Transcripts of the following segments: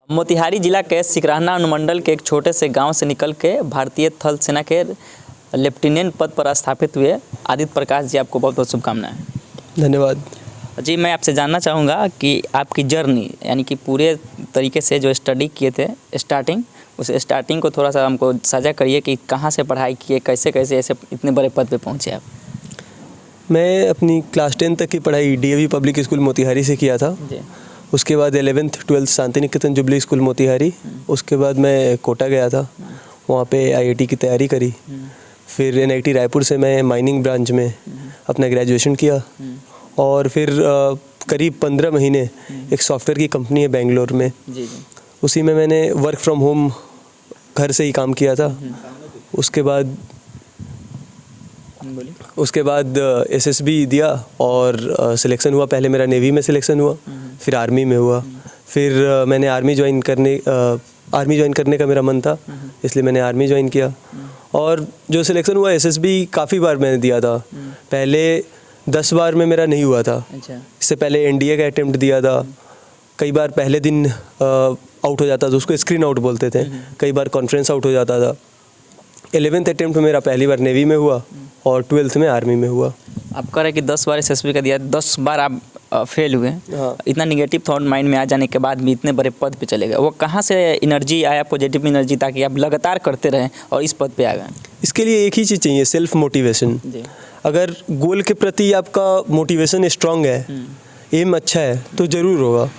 मोतिहारी जिला के सिकरहना अनुमंडल के एक छोटे से गांव से निकल के भारतीय थल सेना के लेफ्टिनेंट पद पर स्थापित हुए आदित्य प्रकाश जी, आपको बहुत बहुत शुभकामनाएं। धन्यवाद जी, मैं आपसे जानना चाहूँगा कि आपकी जर्नी यानी कि पूरे तरीके से जो स्टडी किए थे उस स्टार्टिंग को थोड़ा सा हमको साझा करिए कि कहाँ से पढ़ाई किए, कैसे कैसे ऐसे इतने बड़े पद पे पहुँचे आप। मैं अपनी क्लास 10 तक की पढ़ाई डीएवी पब्लिक स्कूल मोतिहारी से किया था जी। उसके बाद 11th 12th Shanti Niketan jubilee school Motihari. उसके बाद मैं कोटा गया था, वहाँ पे आईआईटी की तैयारी करी। फिर एनआईटी रायपुर से मैं माइनिंग ब्रांच में अपना ग्रेजुएशन किया और फिर करीब 15 महीने एक सॉफ्टवेयर की कंपनी है बेंगलोर में, उसी में मैंने वर्क फ्रॉम होम घर से ही काम किया था। उसके बाद एसएसबी दिया और सिलेक्शन हुआ। पहले मेरा नेवी में सिलेक्शन हुआ, फिर आर्मी में हुआ। फिर मैंने आर्मी ज्वाइन करने का मेरा मन था, इसलिए मैंने आर्मी ज्वाइन किया। और जो सिलेक्शन हुआ एसएसबी काफ़ी बार मैंने दिया था, पहले 10 बार में मेरा नहीं हुआ था। इससे पहले एनडीए का अटेम्प्ट दिया था, कई बार पहले दिन आउट हो जाता था, उसको स्क्रीन आउट बोलते थे। कई बार कॉन्फ्रेंस आउट हो जाता था। 11th अटेम्प्ट मेरा पहली बार नेवी में हुआ और 12th में आर्मी में हुआ। आप कह रहे हैं कि 10 बार एसएसबी का दिया, 10 बार आप फेल हुए। हाँ। इतना निगेटिव थॉट माइंड में आ जाने के बाद भी इतने बड़े पद पे चले गए, वो कहाँ से एनर्जी आया, पॉजिटिव एनर्जी, ताकि आप लगातार करते रहें और इस पद पे आ गए? इसके लिए एक ही चीज़ चाहिए, सेल्फ मोटिवेशन। अगर गोल के प्रति आपका मोटिवेशन स्ट्रांग है, एम अच्छा है, तो ज़रूर होगा।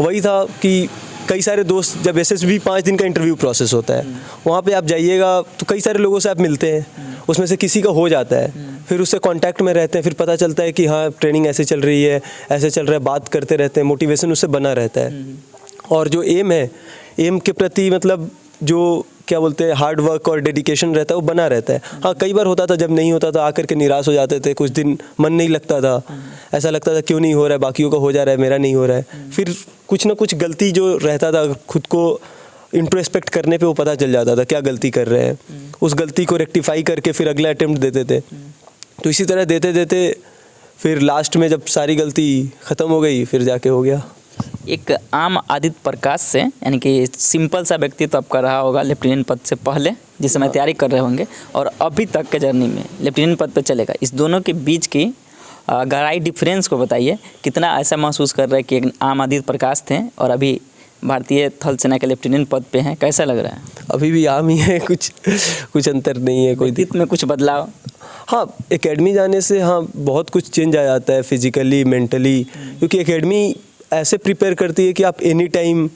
वही था कि कई सारे दोस्त, जब एसएसबी 5 दिन का इंटरव्यू प्रोसेस होता है, वहाँ पे आप जाइएगा तो कई सारे लोगों से आप मिलते हैं, उसमें से किसी का हो जाता है, फिर उससे कांटेक्ट में रहते हैं, फिर पता चलता है कि हाँ ट्रेनिंग ऐसे चल रही है, ऐसे चल रहा है, बात करते रहते हैं, मोटिवेशन उससे बना रहता है। और जो एम है, एम के प्रति मतलब जो क्या बोलते हैं हार्ड वर्क और डेडिकेशन रहता है, वो बना रहता है। हाँ, कई बार होता था जब नहीं होता था आकर के निराश हो जाते थे, कुछ दिन मन नहीं लगता था, ऐसा लगता था क्यों नहीं हो रहा है, बाकियों का हो जा रहा है, मेरा नहीं हो रहा है। फिर कुछ ना कुछ गलती जो रहता था, खुद को इंट्रोस्पेक्ट करने पे वो पता चल जाता था क्या गलती कर रहे हैं, उस गलती को रेक्टिफाई करके फिर अगला अटेम्प्ट देते थे। तो इसी तरह देते देते फिर लास्ट में जब सारी गलती ख़त्म हो गई, फिर जाके हो गया। एक आम आदित्य प्रकाश से, यानी कि सिंपल सा व्यक्ति तो आपका रहा होगा लेफ्टिनेंट पद से पहले, जिस समय तैयारी कर रहे होंगे, और अभी तक के जर्नी में लेफ्टिनेंट पद पे चलेगा, इस दोनों के बीच की गहराई डिफरेंस को बताइए। कितना ऐसा महसूस कर रहे हैं कि एक आम आदित्य प्रकाश थे और अभी भारतीय थल सेना के लेफ्टिनेंट पद पे हैं, कैसा लग रहा है? अभी भी आम ही है, कुछ अंतर नहीं है, कोई व्यक्तित्व में कुछ बदलाव? हाँ, एकेडमी जाने से हाँ बहुत कुछ चेंज आ जाता है, फिजिकली, मेंटली, क्योंकि एकेडमी ऐसे प्रिपेयर करती है कि आप एनी टाइम,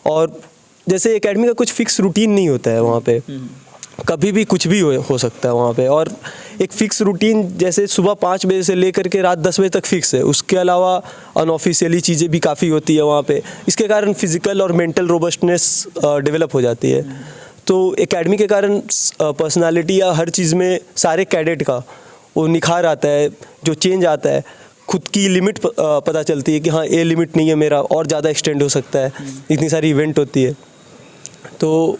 और जैसे एकेडमी का कुछ फिक्स रूटीन नहीं होता है वहाँ पे, कभी भी कुछ भी हो सकता है वहाँ पे। और एक फिक्स रूटीन जैसे सुबह 5 बजे से लेकर के रात 10 बजे तक फिक्स है, उसके अलावा अनऑफिशियली चीज़ें भी काफ़ी होती है वहाँ पे। इसके कारण फिजिकल और मेंटल रोबस्टनेस डेवलप हो जाती है। तो एकेडमी के कारण पर्सनालिटी या हर चीज़ में सारे कैडेट का वो निखार आता है, जो चेंज आता है, खुद की लिमिट पता चलती है कि हाँ ये लिमिट नहीं है मेरा, और ज़्यादा एक्सटेंड हो सकता है, इतनी सारी इवेंट होती है। तो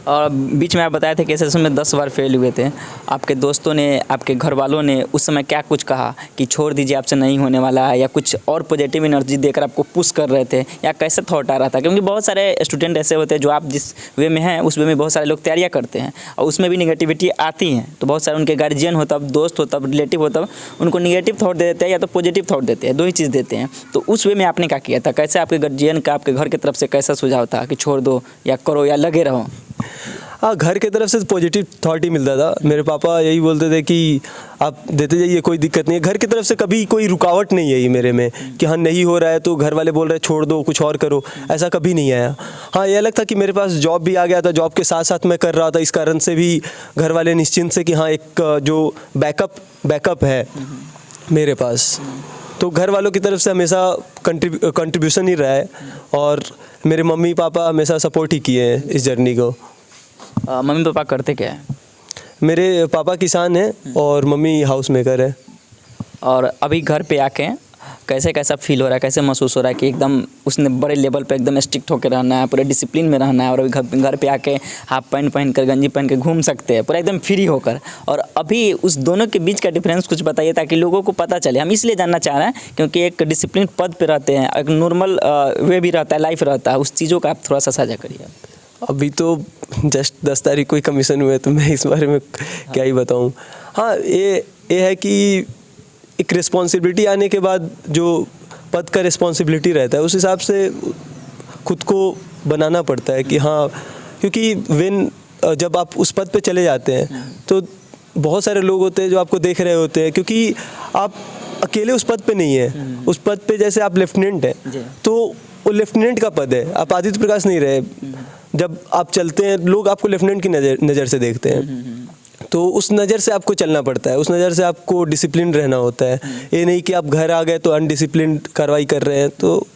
और बीच में आप बताए थे कि एसएसबी में 10 बार फेल हुए थे, आपके दोस्तों ने, आपके घर वालों ने उस समय क्या कुछ कहा कि छोड़ दीजिए, आपसे नहीं होने वाला है, या कुछ और पॉजिटिव एनर्जी देकर आपको पुश कर रहे थे, या कैसे थॉट आ रहा था? क्योंकि बहुत सारे स्टूडेंट ऐसे होते हैं जो आप जिस वे में हैं उस वे में बहुत सारे लोग तैयारियाँ करते हैं और उसमें भी निगेटिविटी आती हैं, तो बहुत सारे उनके गार्जियन हो, तब दोस्त हो, तब रिलेटिव हो, तब उनको निगेटिव थॉट दे देते हैं या तो पॉजिटिव थॉट देते हैं, दो ही चीज़ देते हैं। तो उस वे में आपने क्या किया था? कैसे आपके गार्जियन का, आपके घर की तरफ से कैसा सुझाव था कि छोड़ दो या करो या लगे रहो? हाँ, घर के तरफ से पॉजिटिव थॉट ही मिलता था। मेरे पापा यही बोलते थे कि आप देते जाइए, कोई दिक्कत नहीं है। घर की तरफ से कभी कोई रुकावट नहीं है मेरे में कि हाँ नहीं हो रहा है तो घर वाले बोल रहे हैं छोड़ दो, कुछ और करो, ऐसा कभी नहीं आया। हाँ, ये अलग था कि मेरे पास जॉब भी आ गया था, जॉब के साथ साथ मैं कर रहा था, इस कारण से भी घर वाले निश्चिंत से कि हाँ एक जो बैकअप है मेरे पास, तो घर वालों की तरफ से हमेशा कंट्रीब्यूशन ही रहा है और मेरे मम्मी पापा हमेशा सपोर्ट ही किए हैं इस जर्नी को। मम्मी पापा करते क्या है? मेरे पापा किसान हैं और मम्मी हाउस मेकर है। और अभी घर पे आके कैसे कैसा फील हो रहा है, कैसे महसूस हो रहा है कि एकदम उसने बड़े लेवल पे एकदम स्ट्रिक्ट होकर रहना है, पूरे डिसिप्लिन में रहना है और अभी घर पे आके हाफ पैंट पहन कर गंजी पहन के घूम सकते हैं पूरा एकदम फ्री होकर। और अभी उस दोनों के बीच का डिफरेंस कुछ बताइए ताकि लोगों को पता चले। हम इसलिए जानना चाह रहे हैं क्योंकि एक डिसिप्लिन पद पे रहते हैं, एक नॉर्मल वे भी रहता है, लाइफ रहता है, उस चीज़ों का आप थोड़ा सा साझा करिए। अभी तो जस्ट 10 तारीख को ही कमीशन हुए तो मैं इस बारे में क्या ही बताऊं। हाँ, ये है कि एक रिस्पॉन्सिबिलिटी आने के बाद जो पद का रिस्पॉन्सिबिलिटी रहता है उस हिसाब से खुद को बनाना पड़ता है कि हाँ, क्योंकि जब आप उस पद पे चले जाते हैं तो बहुत सारे लोग होते हैं जो आपको देख रहे होते हैं, क्योंकि आप अकेले उस पद पे नहीं है। उस पद पे जैसे आप लेफ्टिनेंट हैं तो वो लेफ्टिनेंट का पद है, आप आदित्य प्रकाश नहीं रहे। जब आप चलते हैं लोग आपको लेफ्टिनेंट की नज़र से देखते हैं, तो उस नज़र से आपको चलना पड़ता है, उस नज़र से आपको डिसिप्लिन रहना होता है। ये नहीं कि आप घर आ गए तो अनडिसिप्लिन कार्रवाई कर रहे हैं। तो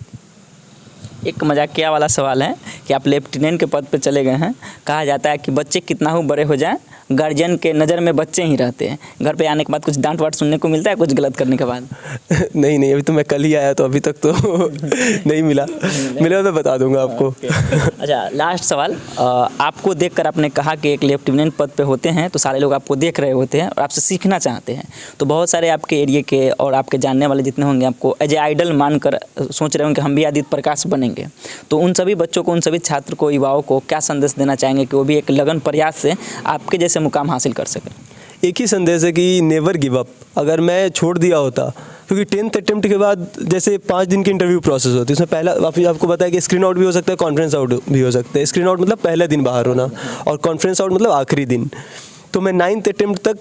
एक मजाकिया वाला सवाल है कि आप लेफ्टिनेंट के पद पर चले गए हैं, कहा जाता है कि बच्चे कितना हो बड़े हो जाएं गार्जियन के नज़र में बच्चे ही रहते हैं। घर पे आने के बाद कुछ डांट वाट सुनने को मिलता है कुछ गलत करने के बाद? नहीं, अभी तो मैं कल ही आया तो अभी तक तो नहीं मिला तो बता दूंगा आपको। अच्छा, लास्ट सवाल, आपको देखकर आपने कहा कि एक लेफ्टिनेंट पद पे होते हैं तो सारे लोग आपको देख रहे होते हैं और आपसे सीखना चाहते हैं, तो बहुत सारे आपके एरिया के और आपके जानने वाले जितने होंगे आपको एज ए आइडल मानकर सोच रहे होंगे हम भी आदित्य प्रकाश बनेंगे। तो उन सभी बच्चों को, उन सभी छात्र को, युवाओं को क्या संदेश देना चाहेंगे कि वो भी एक लगन प्रयास से आपके जैसे मुकाम हासिल कर सकें? एक ही संदेश है कि नेवर गिव अप। अगर मैं छोड़ दिया होता, क्योंकि 10th अटेम्प्ट के बाद जैसे 5 दिन की इंटरव्यू प्रोसेस होती है, उसमें पहला आपको पता है कि स्क्रीन आउट भी हो सकता है, कॉन्फ्रेंस आउट भी हो सकता है। स्क्रीन आउट मतलब पहला दिन बाहर होना और कॉन्फ्रेंस आउट मतलब आखिरी दिन। तो मैं 9th अटेम्प्ट तक,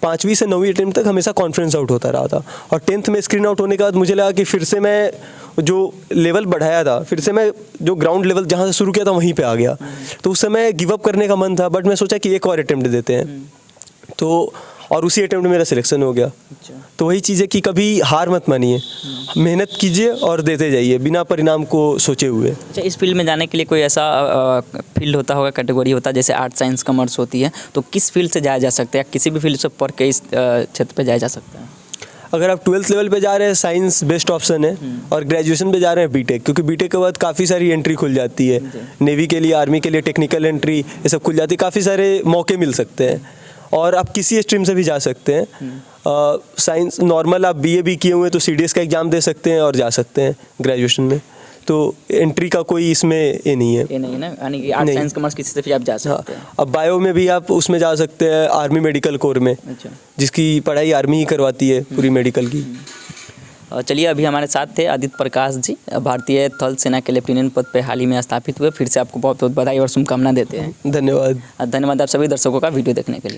5वीं से 9वीं अटेम्प्ट तक हमेशा कॉन्फ्रेंस आउट होता रहा था। और 10th में स्क्रीन आउट होने के बाद मुझे लगा कि फिर से मैं जो लेवल बढ़ाया था, फिर से मैं जो ग्राउंड लेवल जहाँ से शुरू किया था वहीं पे आ गया। तो उस समय गिव अप करने का मन था, बट मैं सोचा कि एक और अटेम्प्ट देते हैं। तो और उसी अटेम्प्ट में मेरा सिलेक्शन हो गया। तो वही चीज़ है कि कभी हार मत मानिए, मेहनत कीजिए और देते जाइए बिना परिणाम को सोचे हुए। अच्छा, इस फील्ड में जाने के लिए कोई ऐसा फील्ड होता होगा, कैटेगरी होता है, जैसे आर्ट साइंस कॉमर्स होती है, तो किस फील्ड से जाया जा सकता है या किसी भी फील्ड से पढ़ के इस क्षेत्र पे जाया जा सकता है? अगर आप 12th लेवल पे जा रहे हैं साइंस बेस्ट ऑप्शन है, और ग्रेजुएशन पे जा रहे हैं बीटेक, क्योंकि बीटेक के बाद काफ़ी सारी एंट्री खुल जाती है। नेवी के लिए, आर्मी के लिए टेक्निकल एंट्री ये सब खुल जाती है, काफ़ी सारे मौके मिल सकते हैं। और आप किसी स्ट्रीम से भी जा सकते हैं। साइंस नॉर्मल आप बीए भी किए हुए हैं तो सीडीएस का एग्ज़ाम दे सकते हैं और जा सकते हैं ग्रेजुएशन में। तो एंट्री का कोई इसमें ये नहीं है। ये नहीं है ना, यानी कि आर्ट साइंस कॉमर्स किसी से भी आप जा सकते हैं। अब बायो में भी आप उसमें जा सकते हैं, आर्मी मेडिकल कोर में। अच्छा। जिसकी पढ़ाई आर्मी ही करवाती है पूरी मेडिकल की। चलिए, अभी हमारे साथ थे आदित्य प्रकाश जी, भारतीय थल सेना के लेफ्टिनेंट पद पर हाल ही में स्थापित हुए। फिर से आपको बहुत बहुत बधाई और शुभकामना देते हैं। धन्यवाद। धन्यवाद आप सभी दर्शकों का वीडियो देखने के लिए।